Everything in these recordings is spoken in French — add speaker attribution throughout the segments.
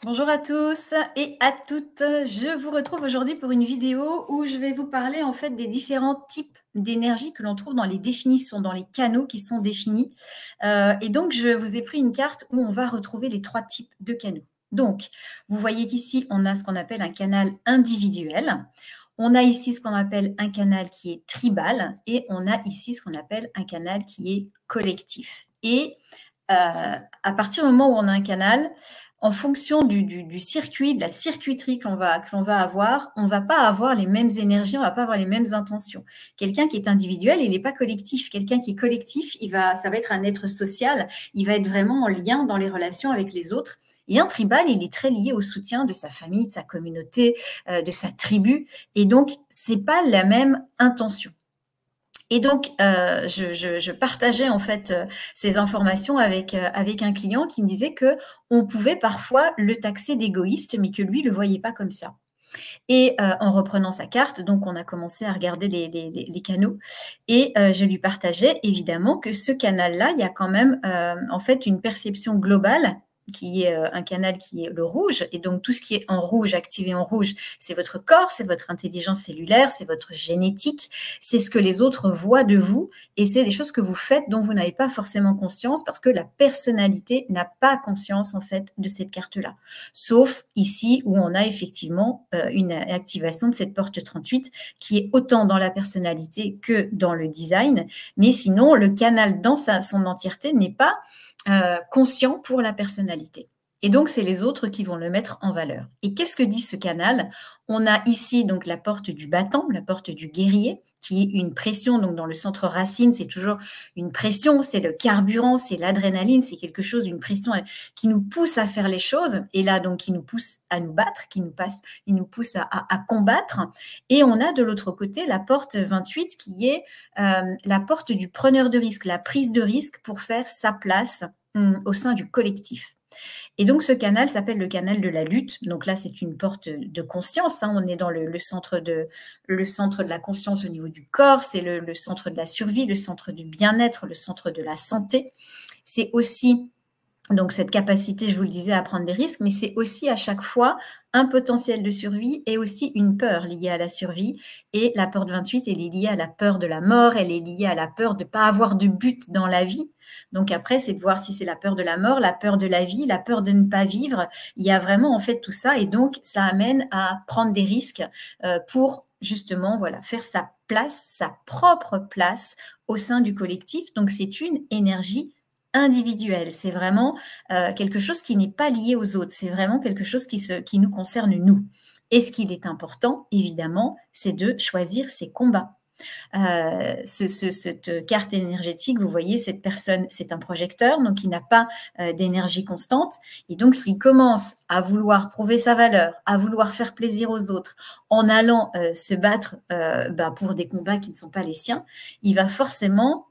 Speaker 1: Bonjour à tous et à toutes. Je vous retrouve aujourd'hui pour une vidéo où je vais vous parler en fait des différents types d'énergie que l'on trouve dans les définitions, dans les canaux qui sont définis. Et donc, je vous ai pris une carte où on va retrouver les 3 types de canaux. Donc, vous voyez qu'ici, on a ce qu'on appelle un canal individuel. On a ici ce qu'on appelle un canal qui est tribal et on a ici ce qu'on appelle un canal qui est collectif. Et à partir du moment où on a un canal, en fonction du circuit, de la circuiterie que l'on va avoir, on ne va pas avoir les mêmes énergies, on ne va pas avoir les mêmes intentions. Quelqu'un qui est individuel, il n'est pas collectif. Quelqu'un qui est collectif, ça va être un être social, il va être vraiment en lien dans les relations avec les autres. Et un tribal, il est très lié au soutien de sa famille, de sa communauté, de sa tribu. Et donc, ce n'est pas la même intention. Et donc, je partageais en fait ces informations avec un client qui me disait que on pouvait parfois le taxer d'égoïste, mais que lui le voyait pas comme ça. Et en reprenant sa carte, donc on a commencé à regarder les canaux et je lui partageais évidemment que ce canal-là, il y a quand même en fait une perception globale qui est un canal qui est le rouge. Et donc, tout ce qui est en rouge, activé en rouge, c'est votre corps, c'est votre intelligence cellulaire, c'est votre génétique, c'est ce que les autres voient de vous et c'est des choses que vous faites dont vous n'avez pas forcément conscience parce que la personnalité n'a pas conscience en fait de cette carte-là. Sauf ici où on a effectivement une activation de cette porte 38 qui est autant dans la personnalité que dans le design. Mais sinon, le canal dans son entièreté n'est pas conscient pour la personnalité. Et donc, c'est les autres qui vont le mettre en valeur. Et qu'est-ce que dit ce canal? On a ici donc la porte du battant, la porte du guerrier, qui est une pression. Donc, dans le centre racine, c'est toujours une pression, c'est le carburant, c'est l'adrénaline, c'est quelque chose, une pression qui nous pousse à faire les choses. Et là, donc, qui nous pousse à nous battre, qui nous pousse à combattre. Et on a de l'autre côté la porte 28 qui est la porte du preneur de risque, la prise de risque pour faire sa place au sein du collectif. Et donc, ce canal s'appelle le canal de la lutte. Donc là, c'est une porte de conscience. Hein. On est dans le centre de la conscience au niveau du corps. C'est le centre de la survie, le centre du bien-être, le centre de la santé. C'est aussi donc cette capacité, je vous le disais, à prendre des risques, mais c'est aussi à chaque fois un potentiel de survie et aussi une peur liée à la survie. Et la porte 28, elle est liée à la peur de la mort, elle est liée à la peur de ne pas avoir de but dans la vie. Donc après, c'est de voir si c'est la peur de la mort, la peur de la vie, la peur de ne pas vivre. Il y a vraiment en fait tout ça et donc ça amène à prendre des risques pour justement voilà, faire sa place, sa propre place au sein du collectif. Donc c'est une énergie individuelle, c'est vraiment quelque chose qui n'est pas lié aux autres, c'est vraiment quelque chose qui nous concerne nous. Et ce qu'il est important, évidemment, c'est de choisir ses combats. Cette carte énergétique, vous voyez, cette personne, c'est un projecteur, donc il n'a pas d'énergie constante. Et donc, s'il commence à vouloir prouver sa valeur, à vouloir faire plaisir aux autres, en allant se battre pour des combats qui ne sont pas les siens, il va forcément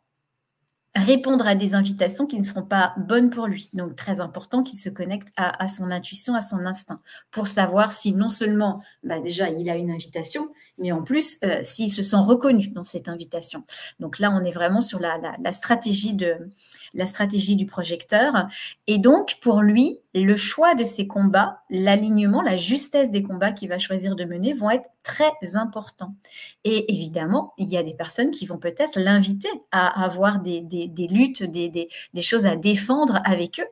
Speaker 1: répondre à des invitations qui ne seront pas bonnes pour lui. Donc, très important qu'il se connecte à son intuition, à son instinct, pour savoir si non seulement, déjà, il a une invitation, mais en plus, s'il se sent reconnu dans cette invitation. Donc là, on est vraiment sur la stratégie du projecteur. Et donc, pour lui, le choix de ses combats, l'alignement, la justesse des combats qu'il va choisir de mener vont être très importants. Et évidemment, il y a des personnes qui vont peut-être l'inviter à avoir des luttes, des choses à défendre avec eux.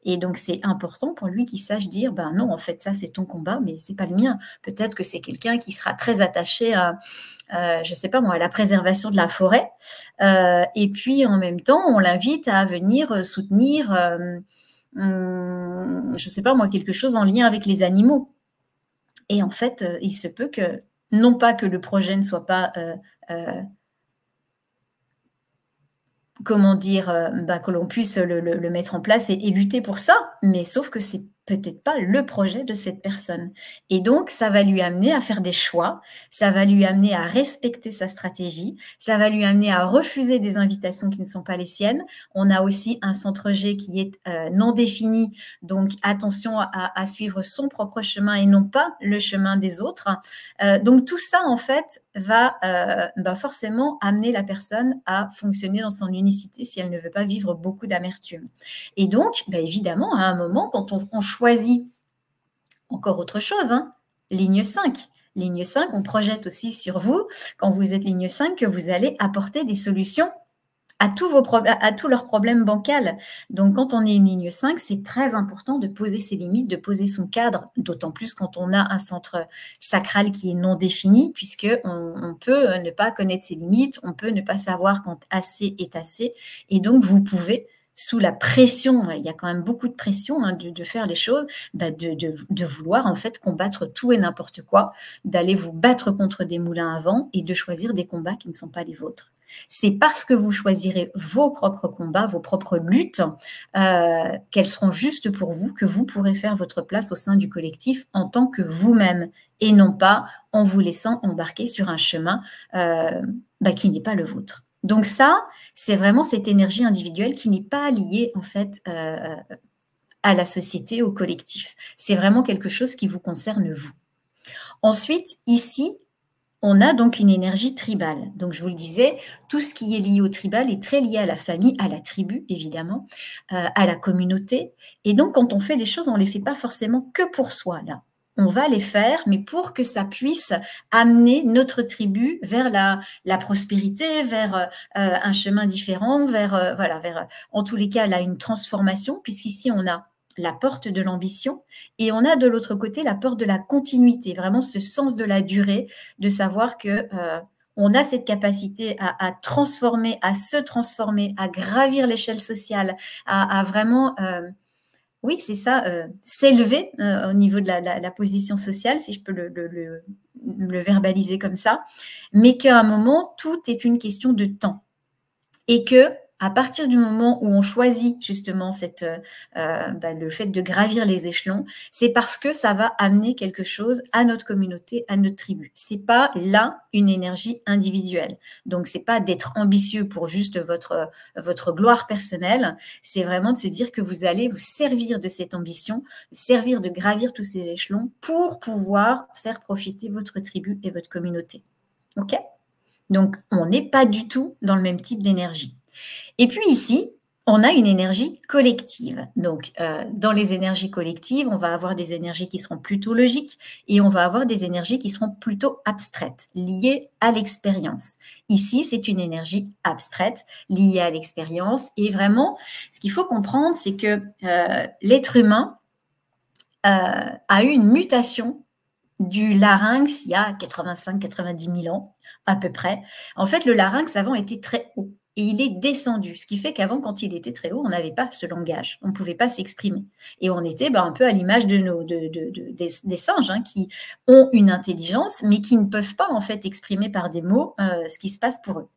Speaker 1: Et donc, c'est important pour lui qu'il sache dire, ben non, en fait, ça, c'est ton combat, mais c'est pas le mien. Peut-être que c'est quelqu'un qui sera très attaché à, je sais pas moi, à la préservation de la forêt. Et puis, en même temps, on l'invite à venir soutenir, je sais pas moi, quelque chose en lien avec les animaux. Et en fait, il se peut que, non pas que le projet ne soit pas comment dire, que l'on puisse le mettre en place et lutter pour ça, mais sauf que c'est peut-être pas le projet de cette personne. Et donc, ça va lui amener à faire des choix, ça va lui amener à respecter sa stratégie, ça va lui amener à refuser des invitations qui ne sont pas les siennes. On a aussi un centre G qui est non défini, donc attention à suivre son propre chemin et non pas le chemin des autres. Donc, tout ça, en fait, va forcément amener la personne à fonctionner dans son unicité si elle ne veut pas vivre beaucoup d'amertume. Et donc, évidemment, à un moment, quand on choisit encore autre chose, hein, ligne 5. Ligne 5, on projette aussi sur vous, quand vous êtes ligne 5, que vous allez apporter des solutions à tous leurs problèmes bancals. Donc, quand on est une ligne 5, c'est très important de poser ses limites, de poser son cadre, d'autant plus quand on a un centre sacral qui est non défini, puisqu'on peut ne pas connaître ses limites, on peut ne pas savoir quand assez est assez. Et donc, vous pouvez, sous la pression, il y a quand même beaucoup de pression hein, de faire les choses, de vouloir en fait combattre tout et n'importe quoi, d'aller vous battre contre des moulins à vent et de choisir des combats qui ne sont pas les vôtres. C'est parce que vous choisirez vos propres combats, vos propres luttes, qu'elles seront justes pour vous, que vous pourrez faire votre place au sein du collectif en tant que vous-même, et non pas en vous laissant embarquer sur un chemin qui n'est pas le vôtre. Donc ça, c'est vraiment cette énergie individuelle qui n'est pas liée en fait à la société, au collectif. C'est vraiment quelque chose qui vous concerne vous. Ensuite, ici, on a donc une énergie tribale. Donc, je vous le disais, tout ce qui est lié au tribal est très lié à la famille, à la tribu, évidemment, à la communauté. Et donc, quand on fait les choses, on ne les fait pas forcément que pour soi, là. On va les faire, mais pour que ça puisse amener notre tribu vers la prospérité, vers un chemin différent, vers, en tous les cas, là, une transformation, puisqu'ici, on a la porte de l'ambition et on a de l'autre côté la porte de la continuité, vraiment ce sens de la durée, de savoir que on a cette capacité à transformer, à se transformer, à gravir l'échelle sociale, à vraiment, oui, c'est ça, s'élever au niveau de la position sociale, si je peux le verbaliser comme ça, mais qu'à un moment, tout est une question de temps. Et que à partir du moment où on choisit justement le fait de gravir les échelons, c'est parce que ça va amener quelque chose à notre communauté, à notre tribu. C'est pas là une énergie individuelle. Donc c'est pas d'être ambitieux pour juste votre gloire personnelle. C'est vraiment de se dire que vous allez vous servir de cette ambition, servir de gravir tous ces échelons pour pouvoir faire profiter votre tribu et votre communauté. Ok ? Donc on n'est pas du tout dans le même type d'énergie. Et puis ici, on a une énergie collective. Donc, dans les énergies collectives, on va avoir des énergies qui seront plutôt logiques et on va avoir des énergies qui seront plutôt abstraites, liées à l'expérience. Ici, c'est une énergie abstraite, liée à l'expérience. Et vraiment, ce qu'il faut comprendre, c'est que l'être humain a eu une mutation du larynx il y a 85-90 000 ans, à peu près. En fait, le larynx, avant, était très haut. Et il est descendu, ce qui fait qu'avant, quand il était très haut, on n'avait pas ce langage, on ne pouvait pas s'exprimer. Et on était un peu à l'image des singes hein, qui ont une intelligence, mais qui ne peuvent pas en fait exprimer par des mots ce qui se passe pour eux.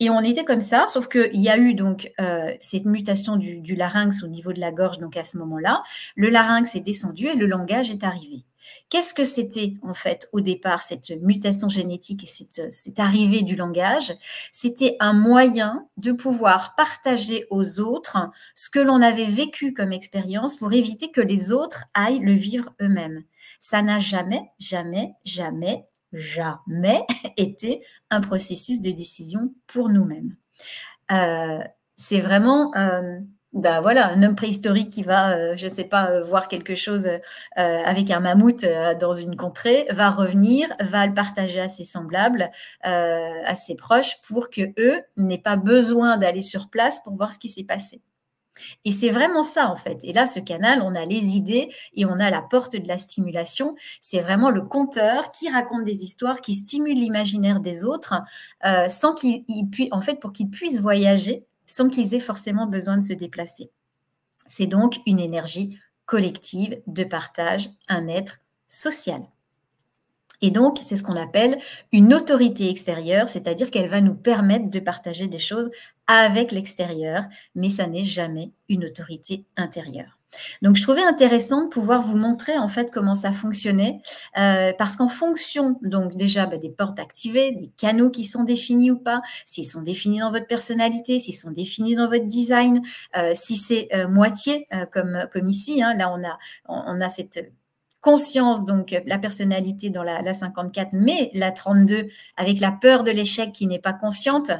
Speaker 1: Et on était comme ça, sauf qu'il y a eu donc cette mutation du larynx au niveau de la gorge, donc à ce moment-là, le larynx est descendu et le langage est arrivé. Qu'est-ce que c'était en fait au départ, cette mutation génétique et cette arrivée du langage? C'était un moyen de pouvoir partager aux autres ce que l'on avait vécu comme expérience pour éviter que les autres aillent le vivre eux-mêmes. Ça n'a jamais, jamais, jamais, jamais été un processus de décision pour nous-mêmes. C'est vraiment un homme préhistorique qui va, je ne sais pas, voir quelque chose avec un mammouth dans une contrée, va revenir, va le partager à ses semblables, à ses proches, pour qu'eux n'aient pas besoin d'aller sur place pour voir ce qui s'est passé. Et c'est vraiment ça, en fait. Et là, ce canal, on a les idées et on a la porte de la stimulation. C'est vraiment le conteur qui raconte des histoires, qui stimule l'imaginaire des autres, sans qu'ils puissent, en fait, pour qu'ils puissent voyager sans qu'ils aient forcément besoin de se déplacer. C'est donc une énergie collective de partage, un être social. Et donc, c'est ce qu'on appelle une autorité extérieure, c'est-à-dire qu'elle va nous permettre de partager des choses avec l'extérieur, mais ça n'est jamais une autorité intérieure. Donc, je trouvais intéressant de pouvoir vous montrer en fait comment ça fonctionnait, parce qu'en fonction donc déjà des portes activées, des canaux qui sont définis ou pas, s'ils sont définis dans votre personnalité, s'ils sont définis dans votre design, si c'est moitié comme ici, hein, là on a cette conscience, donc la personnalité dans la 54, mais la 32 avec la peur de l'échec qui n'est pas consciente.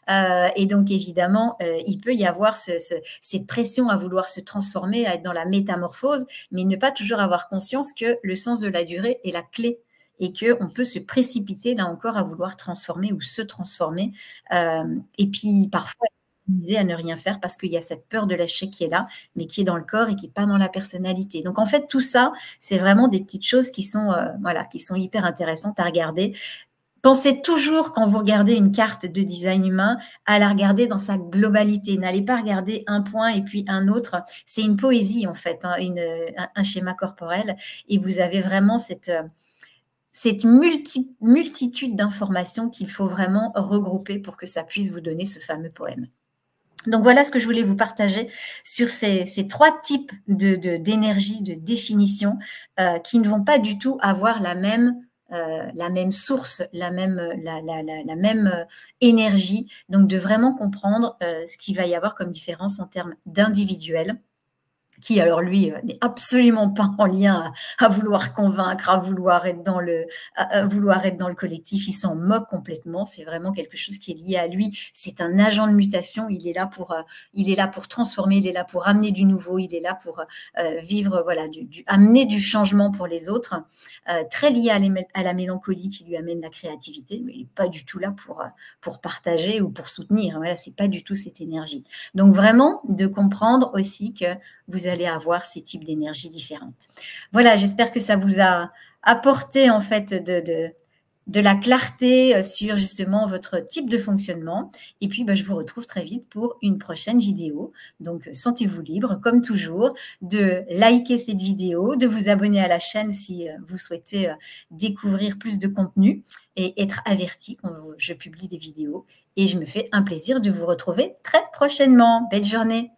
Speaker 1: Et donc, évidemment, il peut y avoir cette pression à vouloir se transformer, à être dans la métamorphose, mais ne pas toujours avoir conscience que le sens de la durée est la clé et qu'on peut se précipiter, là encore, à vouloir transformer ou se transformer. Et puis, parfois, à ne rien faire parce qu'il y a cette peur de l'échec qui est là, mais qui est dans le corps et qui n'est pas dans la personnalité. Donc, en fait, tout ça, c'est vraiment des petites choses qui sont, voilà, qui sont hyper intéressantes à regarder. Pensez toujours, quand vous regardez une carte de design humain, à la regarder dans sa globalité. N'allez pas regarder un point et puis un autre. C'est une poésie, en fait, hein, un schéma corporel. Et vous avez vraiment cette multitude d'informations qu'il faut vraiment regrouper pour que ça puisse vous donner ce fameux poème. Donc, voilà ce que je voulais vous partager sur ces 3 types d'énergie, de définition, qui ne vont pas du tout avoir la même source, la même énergie. Donc, de vraiment comprendre ce qu'il va y avoir comme différence en termes d'individuel, qui alors lui n'est absolument pas en lien à vouloir convaincre, à vouloir être dans le collectif. Il s'en moque complètement. C'est vraiment quelque chose qui est lié à lui. C'est un agent de mutation. Il est là pour transformer. Il est là pour amener du nouveau. Il est là pour vivre, voilà, amener du changement pour les autres. Très lié à la mélancolie qui lui amène la créativité, mais il n'est pas du tout là pour partager ou pour soutenir. Voilà, c'est pas du tout cette énergie. Donc vraiment de comprendre aussi que vous allez avoir ces types d'énergies différentes. Voilà, j'espère que ça vous a apporté en fait de la clarté sur justement votre type de fonctionnement. Et puis, je vous retrouve très vite pour une prochaine vidéo. Donc, sentez-vous libre, comme toujours, de liker cette vidéo, de vous abonner à la chaîne si vous souhaitez découvrir plus de contenu et être averti quand je publie des vidéos. Et je me fais un plaisir de vous retrouver très prochainement. Belle journée!